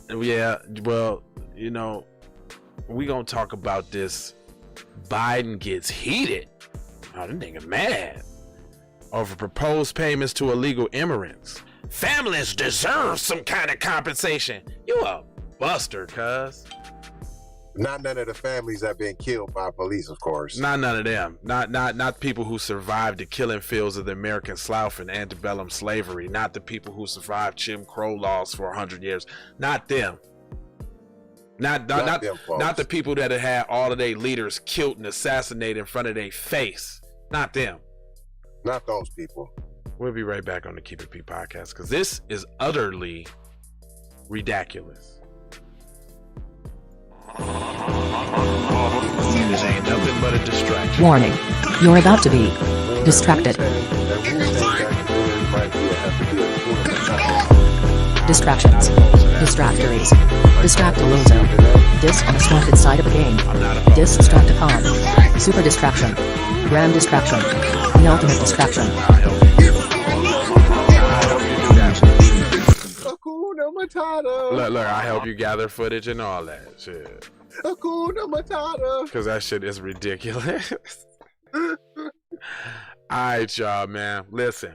Yeah, well, we gonna talk about this. Biden gets heated. Oh, this nigga mad over proposed payments to illegal immigrants. Families deserve some kind of compensation. You a buster, cuz. Not none of the families that been killed by police, of course. Not none of them. Not people who survived the killing fields of the American South and antebellum slavery. Not the people who survived Jim Crow laws for 100 years. Not them. Not the people that had all of their leaders killed and assassinated in front of their face. Not them. Not those people. We'll be right back on the Keep It P podcast because this is utterly ridiculous. This ain't nothing but a distraction. Warning. You're about to be distracted. Distractions. Distractories. Distractolozo. Dis on a swanted side of a game. Distracticon. Super distraction. Grand distraction. The ultimate distraction. Hakuna Matata. Look, I help you gather footage and all that shit. Hakuna Matata. Because that shit is ridiculous. Alright, y'all, man. Listen.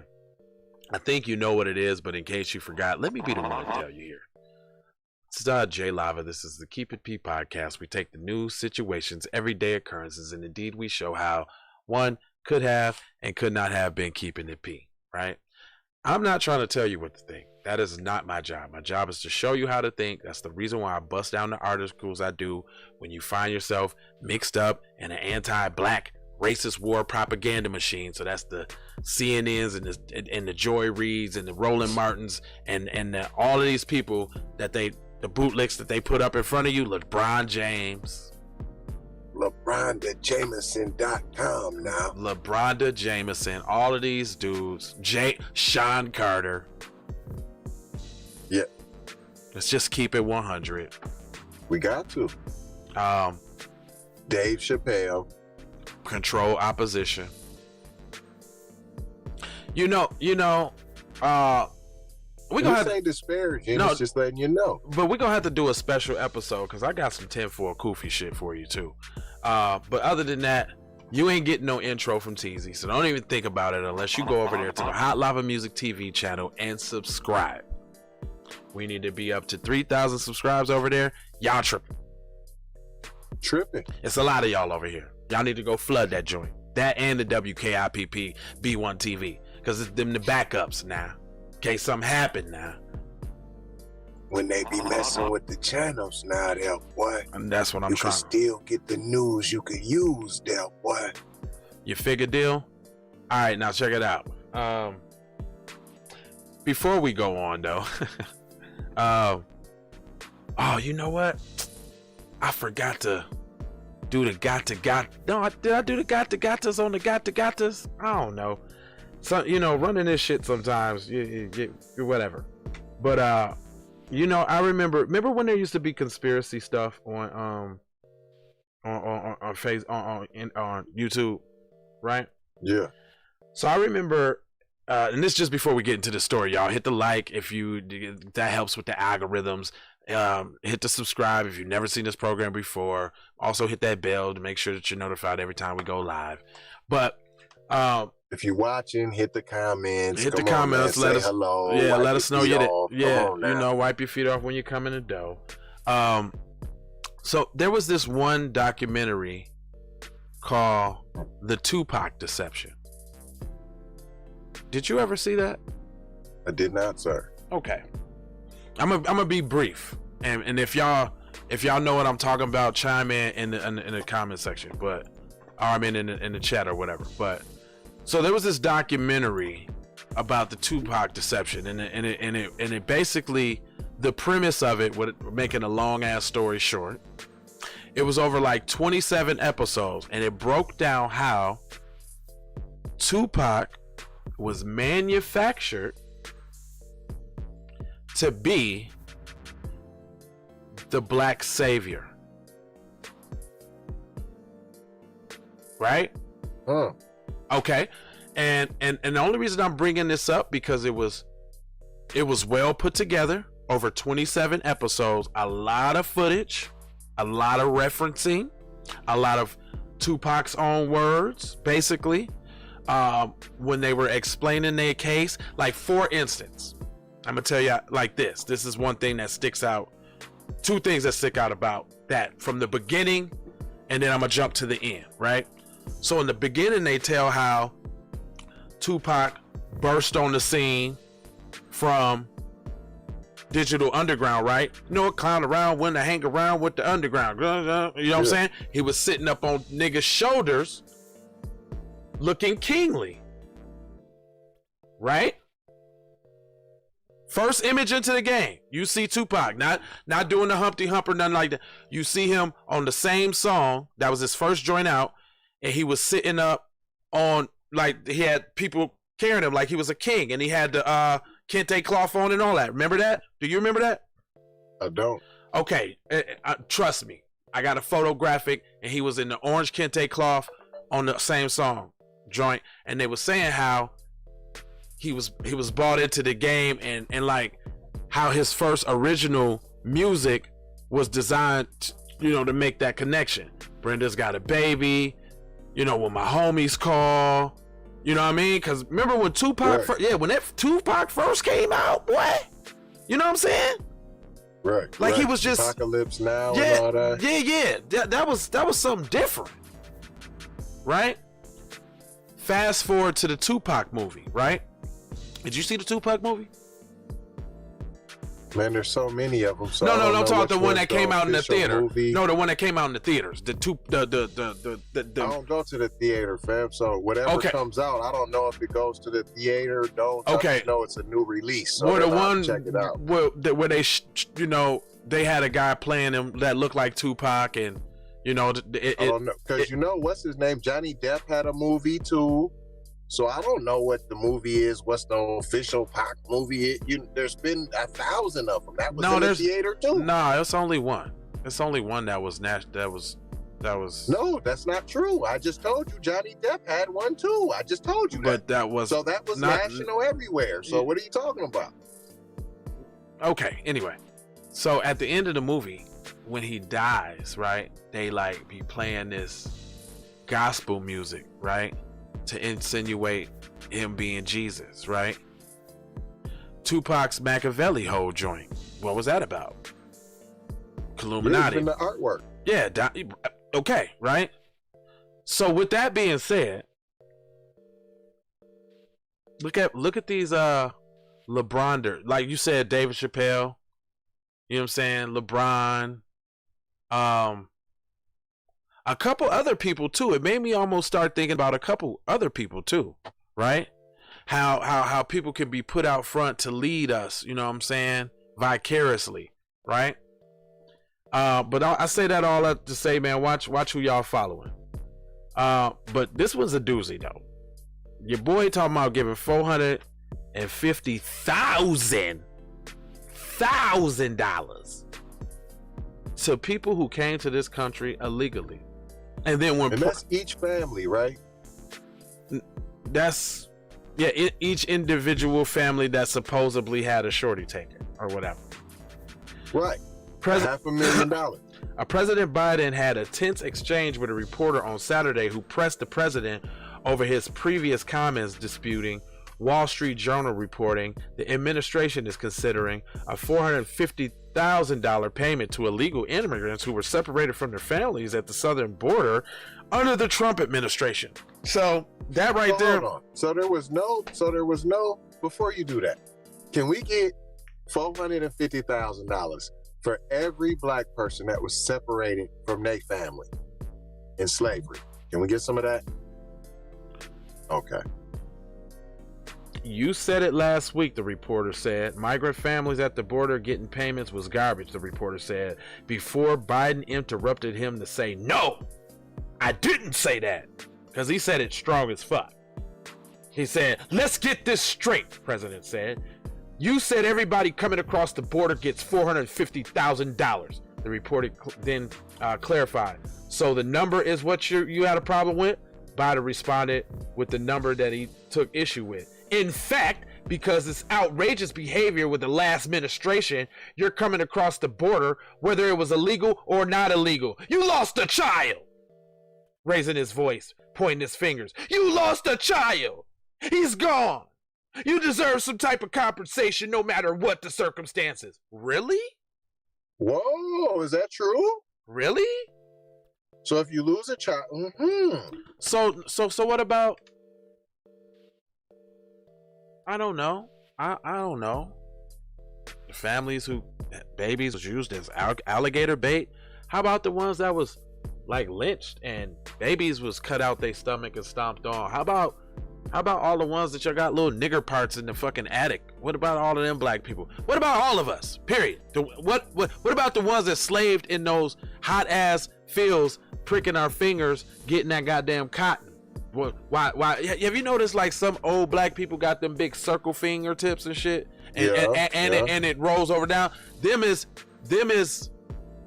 I think you know what it is, but in case you forgot, let me be the one to tell you here. This is Jay Lava. This is the Keep It P podcast. We take the news, situations, everyday occurrences, and indeed we show how one could have and could not have been keeping it P, right? I'm not trying to tell you what to think. That is not my job. My job is to show you how to think. That's the reason why I bust down the articles I do when you find yourself mixed up in an anti-black racist war propaganda machine. So that's the CNNs and the Joy Reids and the Roland Martins and all of these people that the bootlicks that they put up in front of you. LeBron James. LeBrondaJameson.com now. LeBronda Jameson. All of these dudes. Sean Carter. Yeah. Let's just keep it 100. We got to. Dave Chappelle. Control opposition. We gonna say disparaging. No, it's just letting you know. But we're gonna have to do a special episode because I got some 10-4 Koofy shit for you too. But other than that, you ain't getting no intro from TZ, so don't even think about it unless you go over there to the Hot Lava Music TV channel and subscribe. We need to be up to 3,000 subscribers over there. Y'all tripping. It's a lot of y'all over here. Y'all need to go flood that joint. That and the WKIPP B1 TV. Because it's them the backups now. In case something happened now. When they be messing with the channels now, there, boy. And that's what I'm trying. You can still get the news you could use there, boy. You figure deal? Alright, now check it out. Before we go on though. You know what? I forgot to do the did I do the gottas on the gottas? I don't know. So, running this shit sometimes, whatever. But, I remember when there used to be conspiracy stuff on YouTube, right? Yeah. So I remember, and this is just before we get into the story, y'all. Hit the like if that helps with the algorithms. Hit the subscribe if you've never seen this program before. Also hit that bell to make sure that you're notified every time we go live. But if you're watching, hit the comments. Hit the comments. Let us hello. Yeah, let us know you did. Yeah, wipe your feet off when you come in the dough. So there was this one documentary called The Tupac Deception. Did you ever see that? I did not, sir. Okay. I'm gonna be brief, and if y'all know what I'm talking about, chime in the comment section. But in the chat or whatever. But so there was this documentary about the Tupac deception, and it basically, the premise of it, making a long ass story short, it was over like 27 episodes, and it broke down how Tupac was manufactured to be the black savior, right? Okay, and the only reason I'm bringing this up because it was well put together, over 27 episodes, a lot of footage, a lot of referencing, a lot of Tupac's own words, basically, when they were explaining their case. Like, for instance, I'm gonna tell you like this. This is one thing that sticks out. Two things that stick out about that from the beginning, and then I'm gonna jump to the end, right? So in the beginning, they tell how Tupac burst on the scene from Digital Underground, right? You know, clown around, when to hang around with the underground. You know what I'm saying? He was sitting up on niggas' shoulders, looking kingly, right? First image into the game, you see Tupac, not doing the Humpty Hump or nothing like that. You see him on the same song. That was his first joint out, and he was sitting up on, like, he had people carrying him like he was a king, and he had the kente cloth on and all that. Remember that? Do you remember that? I don't. Okay, trust me. I got a photographic, and he was in the orange kente cloth on the same song joint, and they were saying how he was brought into the game, and like how his first original music was designed, to make that connection. Brenda's Got a Baby, when my homies call. You know what I mean? Because remember when Tupac, when that Tupac first came out, boy. You know what I'm saying? Right. Like he was just Apocalypse Now and all that. Yeah. That was something different, right? Fast forward to the Tupac movie, right? Did you see the Tupac movie? Man, there's so many of them. So no, I'm talking about the one that came out in the theater. Movie. No, the one that came out in the theaters. The I don't go to the theater, fam. So whatever comes out, I don't know if it goes to the theater. Don't. I know it's a new release. So the one check it out. Where they, they had a guy playing him that looked like Tupac, and I don't know, because what's his name? Johnny Depp had a movie too. So I don't know what the movie is. What's the official Pac movie? There's been 1,000 of them. That was in the theater too. No, it's only one. It's only one that was. No, that's not true. I just told you Johnny Depp had one too. I just told you that. But that was national everywhere. So what are you talking about? Okay. Anyway, so at the end of the movie, when he dies, right? They be playing this gospel music, right? To insinuate him being Jesus, right? Tupac's Machiavelli whole joint. What was that about? Illuminati. In the artwork. Yeah. Okay, right? So with that being said, look at these LeBron, like you said, David Chappelle. You know what I'm saying? LeBron. A couple other people too. It made me almost start thinking about a couple other people too, right? How people can be put out front to lead us, you know what I'm saying, vicariously, right? But I say that all up to say, man, watch who y'all following. But this was a doozy though. Your boy talking about giving $450,000 to people who came to this country illegally. And then that's each family, right? That's each individual family that supposedly had a shorty taker or whatever. Right. $500,000. President Biden had a tense exchange with a reporter on Saturday who pressed the president over his previous comments disputing Wall Street Journal reporting the administration is considering a $450,000 payment to illegal immigrants who were separated from their families at the southern border under the Trump administration. So that right there. Hold on. So there was no. Before you do that, can we get $450,000 for every black person that was separated from their family in slavery? Can we get some of that? Okay. You said it last week, the reporter said. Migrant families at the border getting payments was garbage, the reporter said, before Biden interrupted him to say, no, I didn't say that. Because he said it strong as fuck. He said, let's get this straight, the president said. You said everybody coming across the border gets $450,000. The reporter then clarified. So the number is what you had a problem with? Biden responded with the number that he took issue with. In fact, because it's outrageous behavior with the last administration. You're coming across the border, whether it was illegal or not illegal. You lost a child. Raising his voice, pointing his fingers. You lost a child. He's gone. You deserve some type of compensation no matter what the circumstances. Really? Whoa, is that true? Really? So if you lose a child, So what about? I don't know. I don't know. The families who babies was used as alligator bait. How about the ones that was like lynched and babies was cut out their stomach and stomped on? How about all the ones that y'all got little nigger parts in the fucking attic? What about all of them black people? What about all of us? Period. What about the ones that slaved in those hot ass fields, pricking our fingers, getting that goddamn cotton? Why? Have you noticed like some old black people got them big circle fingertips and shit, and it rolls over down? Them is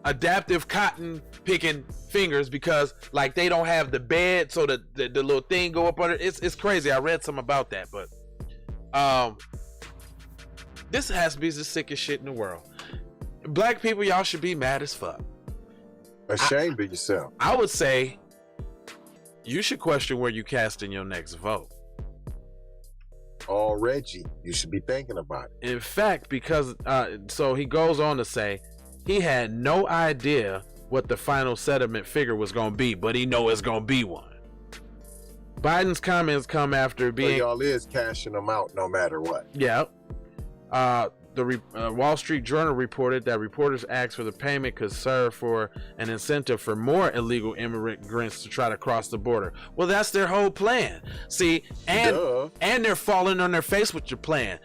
adaptive cotton picking fingers because like they don't have the bed, so the little thing go up under. It's crazy. I read something about that, but this has to be the sickest shit in the world. Black people, y'all should be mad as fuck. Ashamed of yourself. I would say you should question where you casting your next vote. Already, you should be thinking about it. In fact, because so he goes on to say he had no idea what the final settlement figure was going to be, but he know it's going to be one. Biden's comments come after being... So y'all is cashing them out no matter what. Yeah. The Wall Street Journal reported that reporters asked for the payment could serve for an incentive for more illegal immigrants to try to cross the border. Well, that's their whole plan. See, and they're falling on their face with your plan.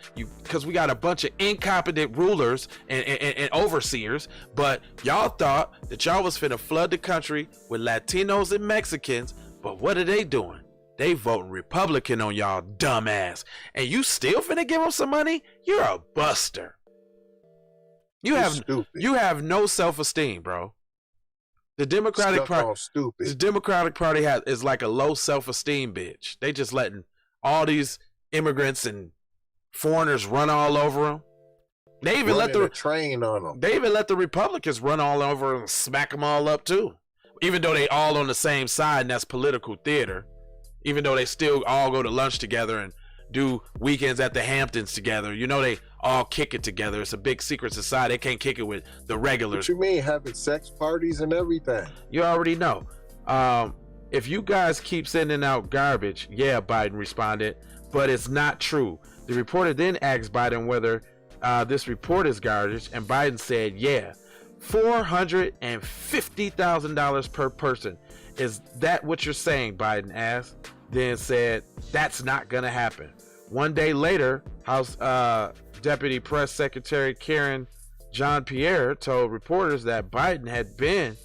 Because we got a bunch of incompetent rulers and overseers, but y'all thought that y'all was finna flood the country with Latinos and Mexicans, but what are they doing? They voting Republican on y'all dumbass. And you still finna give them some money? You're a buster. You have no self-esteem, bro. The Democratic Party is like a low self-esteem bitch. They just letting all these immigrants and foreigners run all over them. They even let the train on them. They even let the Republicans run all over and smack them all up too. Even though they all on the same side, and that's political theater. Even though they still all go to lunch together and do weekends at the Hamptons together. You know, they all kick it together. It's a big secret society. They can't kick it with the regulars. What you mean, having sex parties and everything? You already know. If you guys keep sending out garbage, yeah, Biden responded, but it's not true. The reporter then asked Biden whether this report is garbage, and Biden said, yeah, $450,000 per person. Is that what you're saying? Biden asked, then said, that's not gonna happen. One day later, House Deputy Press Secretary Karen Jean-Pierre told reporters that Biden had been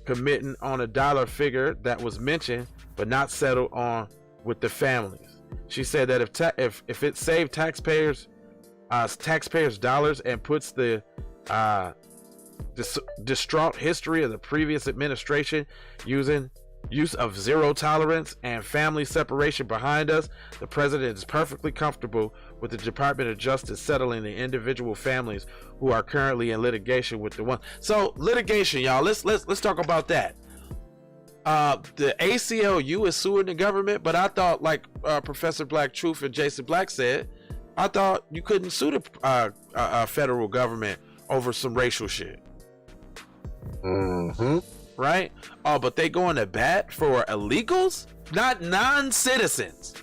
committing on a dollar figure that was mentioned but not settled on with the families. She said that if it saved taxpayers dollars and puts the distraught history of the previous administration use of zero tolerance and family separation behind us, the president is perfectly comfortable with the Department of Justice settling the individual families who are currently in litigation with the one. So litigation, y'all. Let's talk about that. The ACLU is suing the government, but I thought, like Professor Black Truth and Jason Black said, I thought you couldn't sue the federal government over some racial shit. Mm-hmm. Right? Oh, but they going to bat for illegals? Not non-citizens.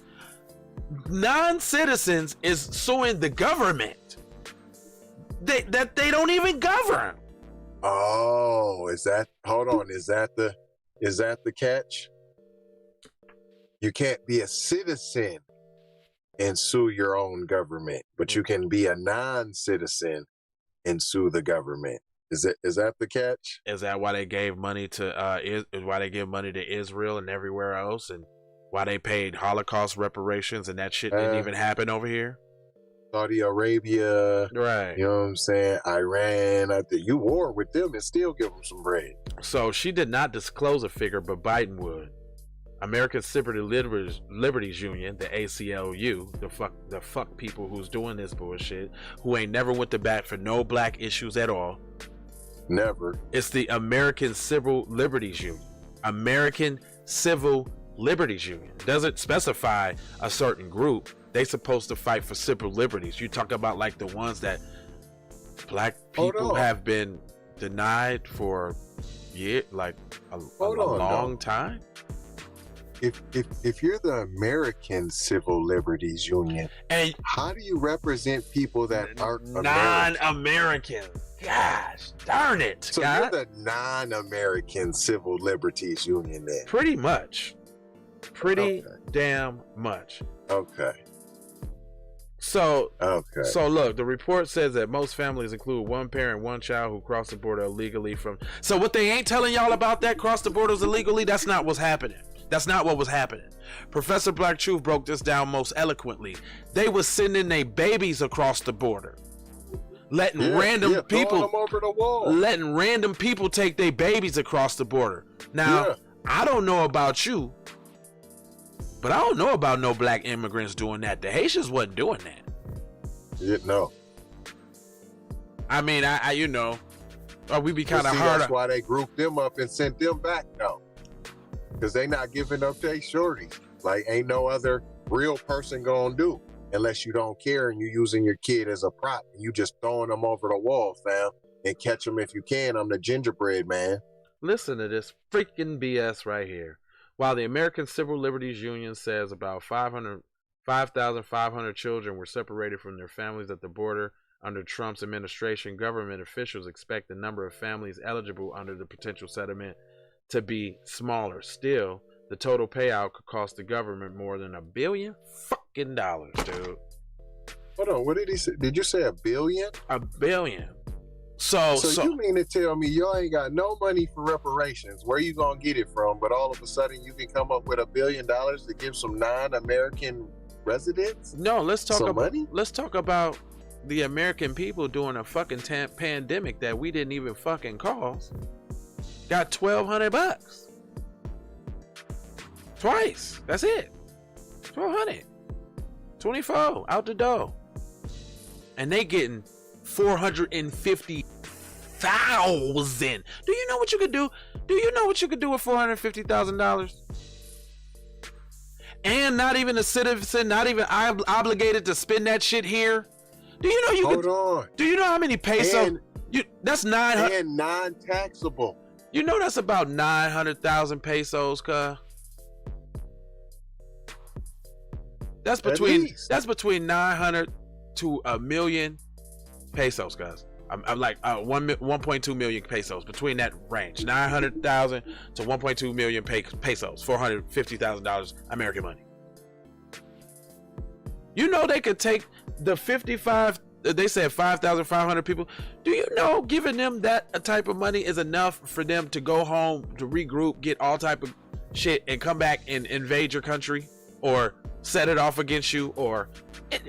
Non-citizens is suing the government that they don't even govern. Oh, is that the catch? You can't be a citizen and sue your own government, but you can be a non-citizen and sue the government. Is that the catch? Is that why they gave money to why they give money to Israel and everywhere else, and why they paid Holocaust reparations and that shit didn't even happen over here? Saudi Arabia, right? You know what I'm saying? Iran. You war with them and still give them some bread. So she did not disclose a figure, but Biden would. American Civil Liberties Union, the ACLU, the fuck people who's doing this bullshit, who ain't never went to bat for no black issues at all. Never. It's the American Civil Liberties Union. American Civil Liberties Union. Doesn't specify a certain group. They supposed to fight for civil liberties. You talk about like the ones that black people have been denied for like a long time. If you're the American Civil Liberties Union, and how do you represent people that aren't non-American? Gosh, darn it! So you're the non-American Civil Liberties Union then? Pretty much. Pretty damn much. Okay. So look, the report says that most families include one parent, one child who crossed the border illegally from. So what they ain't telling y'all about that cross the borders illegally, that's not what's happening. That's not what was happening. Professor Black Truth broke this down most eloquently. They was sending their babies across the border. Letting random people them over the wall. Letting random people take their babies across the border. Now, I don't know about you, but I don't know about no black immigrants doing that. The Haitians wasn't doing that. Yeah, no. I mean, I you know, we be kind of hard. That's why they grouped them up and sent them back, though. Because they not giving up their shorties. Like, ain't no other real person gonna do. Unless you don't care and you're using your kid as a prop. And you just throwing them over the wall, fam. And catch them if you can. I'm the gingerbread man. Listen to this freaking BS right here. While the American Civil Liberties Union says about 5,500 children were separated from their families at the border under Trump's administration, government officials expect the number of families eligible under the potential settlement to be smaller. Still, the total payout could cost the government more than $1 billion fucking dollars, dude. Hold on, what did he say? Did you say $1 billion? $1 billion. So you mean to tell me y'all ain't got no money for reparations? Where you gonna get it from? But all of a sudden you can come up with $1 billion to give some non-American residents? No, let's talk about money? Let's talk about the American people during a fucking pandemic that we didn't even fucking cause. Got $1,200 twice. That's it. $1,200, $24 out the door, and they getting 450,000. Do you know what you could do? Do you know what you could do with $450,000? And not even a citizen, not even obligated to spend that shit here. Do you know you Hold on. Do you know how many pesos? That's 900 and non-taxable. You know that's about 900,000 pesos, cuz. That's between 900 to $1 million pesos, guys. I'm like 1.2 million pesos, between that range. 900,000 to 1.2 million pesos, $450,000 American money. You know they could take the 55. They said 5,500 people. Do you know giving them that type of money is enough for them to go home, to regroup, get all type of shit, and come back and invade your country, or set it off against you, or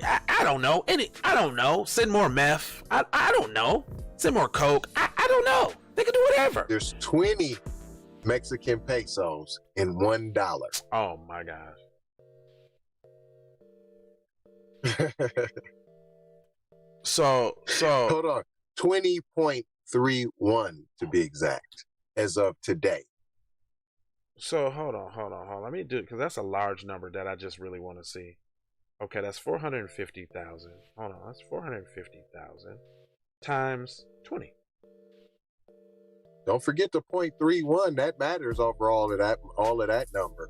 I don't know. I don't know. Send more meth. I don't know. Send more coke. I don't know. They can do whatever. There's 20 Mexican pesos in $1. Oh my gosh. So hold on. 20.31 to be exact, as of today. So hold on. Let me do it, because that's a large number that I just really want to see. Okay, that's 450,000. Hold on, that's 450,000 times 20. Don't forget the 0.31. That matters over all of that number.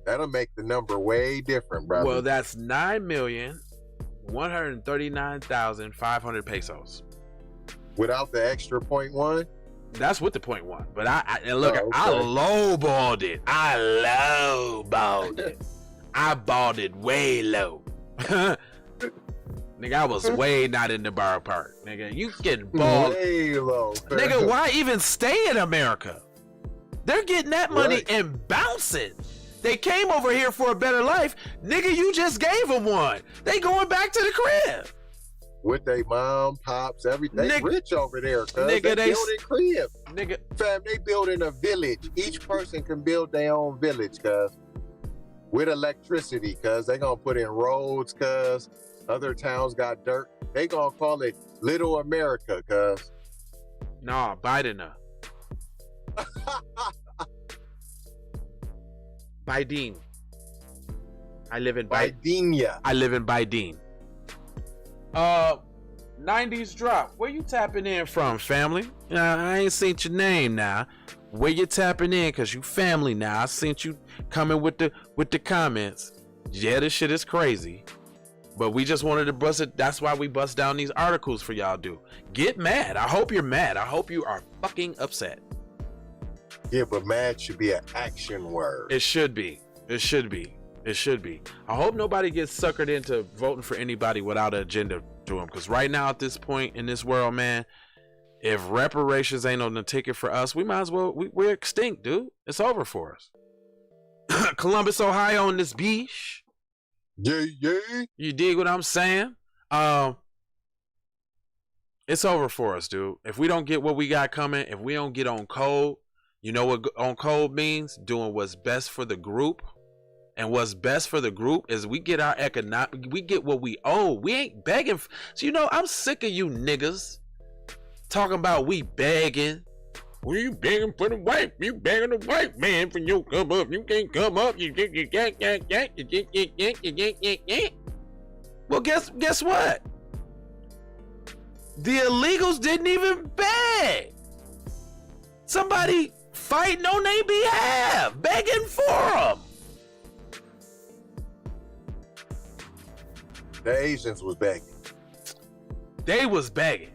That'll make the number way different, brother. Well, that's 9,139,500 pesos. Without the extra 0.1? That's with the 0.1. But I lowballed it. I lowballed it. I balled it way low. Nigga, I was way not in the ballpark. Nigga, you getting balled way low. Nigga, why even stay in America? They're getting that money and bouncing. They came over here for a better life. Nigga, you just gave them one. They going back to the crib. With their mom, pops, everything. They rich over there, cuz. Nigga, they building crib. Nigga. Fam, they building a village. Each person can build their own village, cuz. with electricity, cuz they gonna put in roads, cuz other towns got dirt. They gonna call it Little America, cuz. Nah, Biden. Biden. I live in Bidenia. I live in Biden. 90s drop. Where you tapping in from, family? I ain't seen your name now. Where you tapping in? Cause you family now. I seen you coming with the comments. Yeah, this shit is crazy. But we just wanted to bust it. That's why we bust down these articles for y'all to get mad. I hope you're mad. I hope you are fucking upset. Yeah, but mad should be an action word. It should be. It should be. It should be. I hope nobody gets suckered into voting for anybody without an agenda to them. Because right now at this point in this world, man, if reparations ain't on the ticket for us, we might as well, we're extinct, dude. It's over for us. Columbus, Ohio on this beach. Yeah. You dig what I'm saying? It's over for us, dude. If we don't get what we got coming, if we don't get on code, you know what on code means? Doing what's best for the group. And what's best for the group is we get our we get what we owe. We ain't begging. So, you know, I'm sick of you niggas talking about we begging. Well, you begging for the white. You begging the white man for you come up. You can't come up. Well, guess what? The illegals didn't even beg. Somebody fighting on their behalf, begging for them. The Asians was begging. They was begging.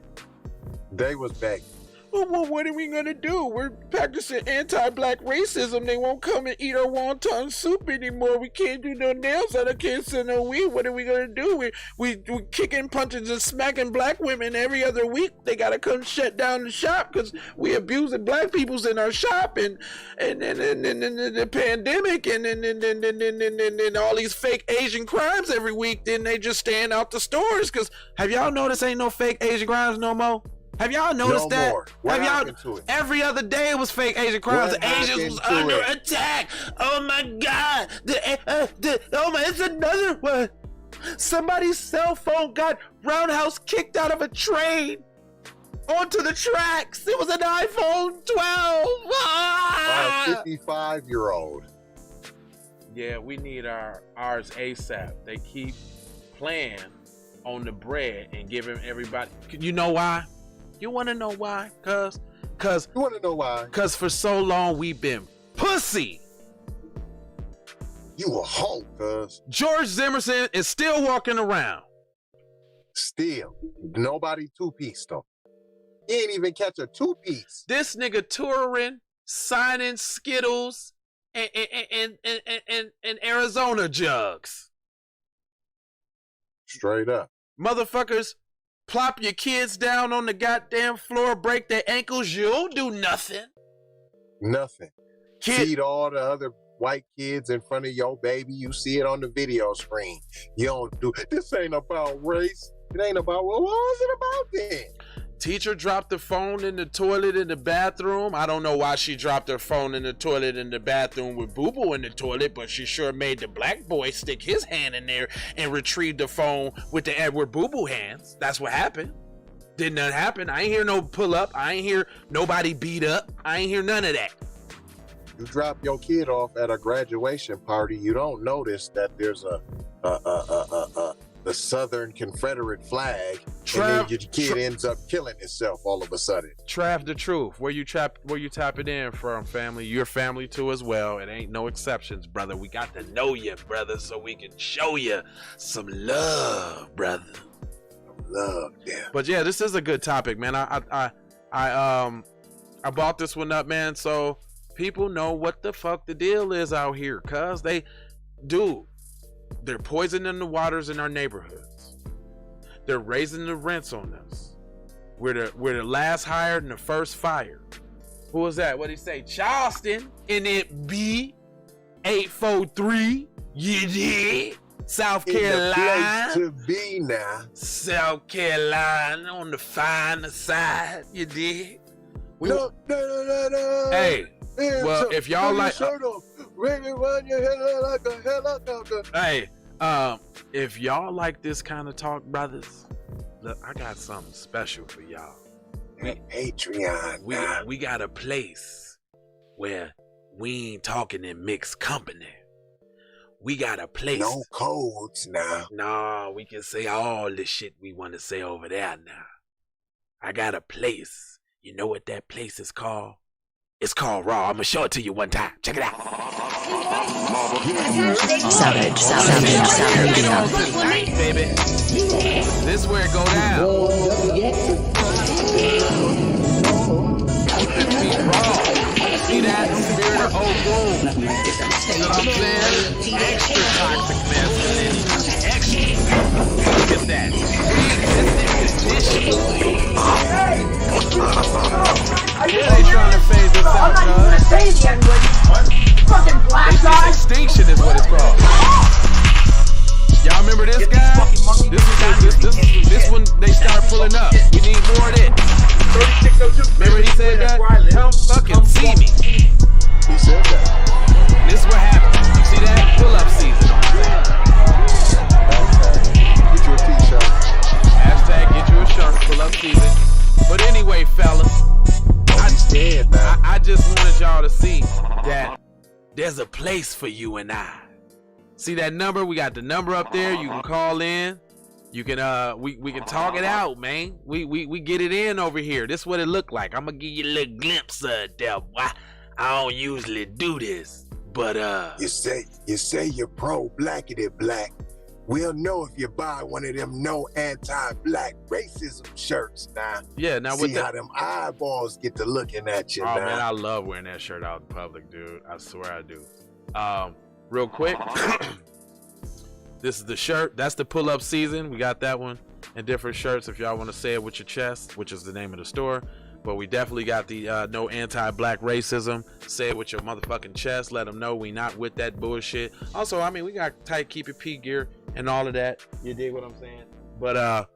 Well, what are we gonna do? We're practicing anti-black racism. They won't come and eat our wonton soup anymore. We can't do no nails on our kids and no weed. What are we gonna do? We kicking, punching, and smacking black women every other week. They gotta come shut down the shop because we abusing black peoples in our shop and the pandemic and all these fake Asian crimes every week. Then they just stand out the stores because have y'all noticed ain't no fake Asian crimes no more? Have y'all noticed that? What have happened to it? Every other day it was fake Asian crimes. The Asians was under attack. Oh my God! It's another one. Somebody's cell phone got roundhouse kicked out of a train onto the tracks. It was an iPhone 12. A 55-year-old. Yeah, we need ours ASAP. They keep playing on the bread and giving everybody. You know why? You want to know why? Cause you want to know why? Cause for so long we've been pussy. You a hoe, cuz. George Zimmerman is still walking around. Still, nobody two-pieced him. He ain't even catch a two-piece. This nigga touring, signing Skittles and Arizona jugs. Straight up. Motherfuckers, plop your kids down on the goddamn floor, break their ankles. You don't do nothing. Nothing. Feed all the other white kids in front of your baby. You see it on the video screen. You don't do it. This ain't about race. It ain't about, well, what was it about then? Teacher dropped the phone in the toilet in the bathroom. I don't know why she dropped her phone in the toilet in the bathroom with Boo Boo in the toilet, but she sure made the black boy stick his hand in there and retrieve the phone with the Edward Boo Boo hands. That's what happened. Didn't nothing happen. I ain't hear no pull up. I ain't hear nobody beat up. I ain't hear none of that. You drop your kid off at a graduation party, you don't notice that there's the Southern Confederate flag, and then your kid ends up killing himself all of a sudden. Trav, the truth. Where you tapping in from, family? Your family too as well. It ain't no exceptions, brother. We got to know you, brother, so we can show you some love, brother. Love, yeah. But yeah, this is a good topic, man. I brought this one up, man, so people know what the fuck the deal is out here, cuz they're poisoning the waters in our neighborhoods. They're raising the rents on us. We're the last hired and the first fired. Who was that? What'd he say? Charleston in it B 843. You did? South Carolina. In the place to be now. South Carolina on the finer side. You did? No. Hey. Well, if y'all like, Really run your head like a helicopter. Hey, if y'all like this kind of talk, brothers, look, I got something special for y'all. Patreon. We got a place where we ain't talking in mixed company. We got a place. No codes now. No, we can say all the shit we want to say over there now. I got a place. You know what that place is called? It's called Raw. I'm going to show it to you one time. Check it out. Savage. Nice, baby. This is where it go down. Raw. See that? Spirit of old boom. You know what I'm saying? Extra toxic masculinity. Extra. Look at that. They trying to phase this out, cuz. Extinction is what it's called. Y'all remember this guy? This one they start pulling up. We need more of it. Remember he said that? Come fucking see me. He said that. This is what happened. You see that? Pull up season. Get you a t-shirt. Hashtag get you a shirt. Pull up season. But anyway, fellas, I just wanted y'all to see that there's a place for you and I. See that number? We got the number up there. You can call in. You can we can talk it out, man. We get it in over here. This is what it look like. I'm gonna give you a little glimpse of it there. I don't usually do this, but you say you're pro blackity black. We'll know if you buy one of them no anti-black racism shirts now. Yeah, now see how them eyeballs get to looking at you. Oh now. Man, I love wearing that shirt out in public, dude. I swear I do. Real quick, this is the shirt. That's the pull-up season. We got that one and different shirts if y'all want to say it with your chest, which is the name of the store. But we definitely got the no anti-black racism. Say it with your motherfucking chest. Let them know we not with that bullshit. Also, I mean, we got tight Keep It P gear and all of that. You dig what I'm saying? But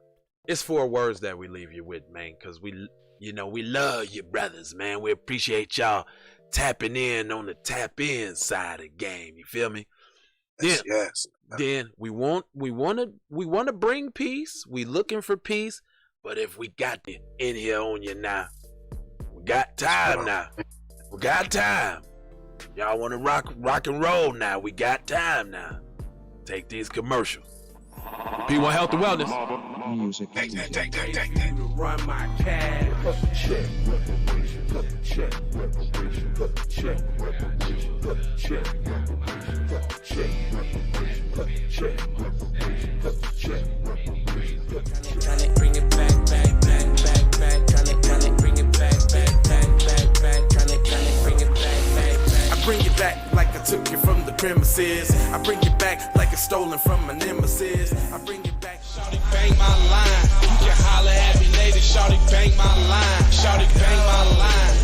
it's 4 words that we leave you with, man, because we love you brothers, man. We appreciate y'all tapping in on the tap in side of the game. You feel me? Yes. Then we want to bring peace. We looking for peace. But if we got it in here on you now, we got time now. We got time. Y'all want to rock and roll now? We got time now. Take these commercials. P1 Health and Wellness. Music. Take that. Run my cash. Check reparation. Check reparation. Check reparation. Check reparation. Check reparation. Check reparation. Check reparation. Tryna bring it back. Tryna bring it back. Tryna bring it back. I bring it back like I took it from the premises. I bring it back like it's stolen from my nemesis. I bring it back. Shawty bang my line. You can holler at me later. Shawty bang my line. Shawty bang my line.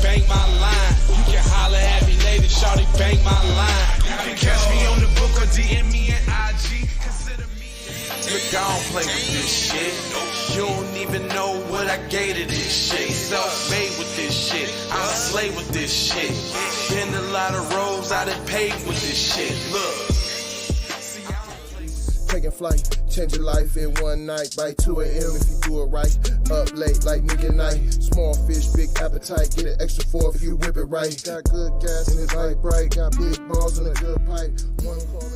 Bang my line. You can holler at me later. Shawty bang my line. You can catch me on the book or DM me at IG. Consider me. Look, I don't play with this shit. You don't even know what I gave to this shit. Self-made with this shit. I slay with this shit. Been a lot of roads I done paved with this shit. Look. Taking flight, change your life in one night. By 2 a.m. if you do it right. Up late like nigga night. Small fish, big appetite. Get an extra 4 if you whip it right. Got good gas and it's light bright. Got big balls and a good pipe. One call it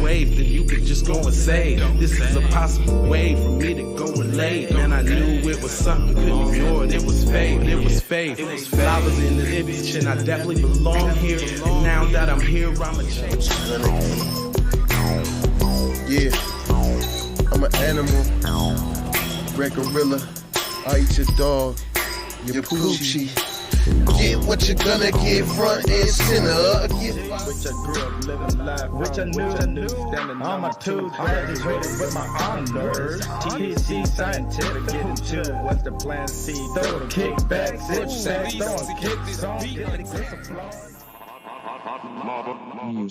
Wave that you could just go and say. This is a possible way for me to go and lay. Man, I knew it was something, couldn't ignore it. It was faith, it was faith. I was in the bitch and I definitely belong here. And now that I'm here, I'm a change. Yeah, I'm an animal. Red gorilla, I eat your dog, your poochie. Get what you're gonna get, front and center. Which I grew up living life, which I knew. Standing on my toes, graduated with my honors. THC scientific, getting to what's the plan? C, throw the kickback, zip sack, throwing kicks on, get the applause. Music.